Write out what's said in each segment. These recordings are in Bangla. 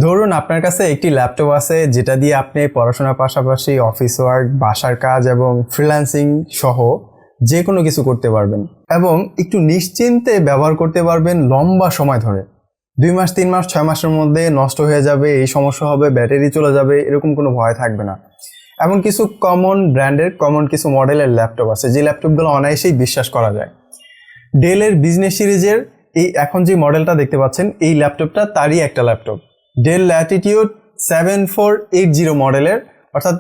ধরুন আপনার কাছে একটি ল্যাপটপ আছে যেটা দিয়ে আপনি পড়াশোনার পাশাপাশি অফিস ওয়ার্ক, বাসার কাজ এবং ফ্রিল্যান্সিং সহ যে কোনো কিছু করতে পারবেন এবং একটু নিশ্চিন্তে ব্যবহার করতে পারবেন লম্বা সময় ধরে। 2 মাস, 3 মাস, 6 মাসের মধ্যে নষ্ট হয়ে যাবে, এই সমস্যা হবে, ব্যাটারি চলে যাবে, এরকম কোনো ভয় থাকবে না। এমন কিছু কমন ব্র্যান্ডের, কমন কিছু মডেলের ল্যাপটপ আছে যে ল্যাপটপগুলো অনায়াসেই বিশ্বাস করা যায়। ডেলের বিজনেস সিরিজের এই এখন যে মডেলটা দেখতে পাচ্ছেন, এই ল্যাপটপটা তারই একটা ল্যাপটপ। ডেল ল্যাটিটিউড 7480 মডেলের, অর্থাৎ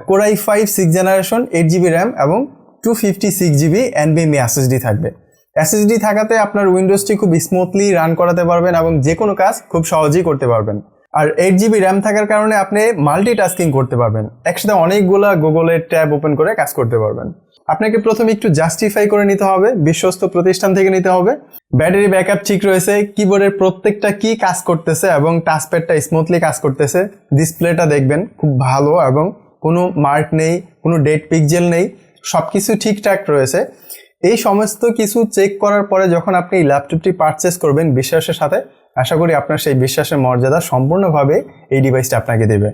Core i5 6th generation, 8GB RAM এবং 256GB NVMe SSD থাকবে। SSD থাকাতে আপনার উইন্ডোজটি খুব স্মুথলি রান করাতে পারবেন এবং যে কোনো কাজ খুব সহজেই করতে পারবেন। আর 8GB র্যাম থাকার কারণে আপনি মাল্টিটাস্কিং করতে পারবেন, একসাথে অনেকগুলা গুগলের ট্যাব ওপেন করে কাজ করতে পারবেন। আপনাকে প্রথমে একটু জাস্টিফাই করে নিতে হবে, বিশ্বস্ত প্রতিষ্ঠান থেকে নিতে হবে। ব্যাটারি ব্যাকআপ ঠিক রয়েছে, কিবোর্ডের প্রত্যেকটা কি কাজ করতেছে এবং টাচপ্যাডটা স্মুথলি কাজ করতেছে। ডিসপ্লেটা দেখবেন খুব ভালো এবং কোনো মার্ক নেই, কোনো ডেড পিক্সেল নেই, সব কিছু ঠিকঠাক রয়েছে। এই সমস্ত কিছু চেক করার পরে যখন আপনি এই ল্যাপটপটি পারচেস করবেন বিশ্বাসের সাথে, আশা করি আপনার সেই বিশ্বাসের মর্যাদা সম্পূর্ণভাবে এই ডিভাইসটা আপনাকে দেবে।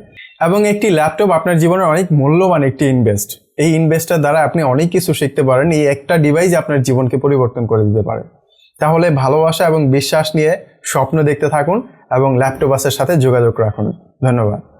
এবং একটি ল্যাপটপ আপনার জীবনের অনেক মূল্যবান একটি ইনভেস্ট। এই ইনভেস্টের দ্বারা আপনি অনেক কিছু শিখতে পারেন। এই একটা ডিভাইস আপনার জীবনকে পরিবর্তন করে দিতে পারে। তাহলে ভালোবাসা এবং বিশ্বাস নিয়ে স্বপ্ন দেখতে থাকুন এবং ল্যাপটপ আসের সাথে যোগাযোগ রাখুন। ধন্যবাদ।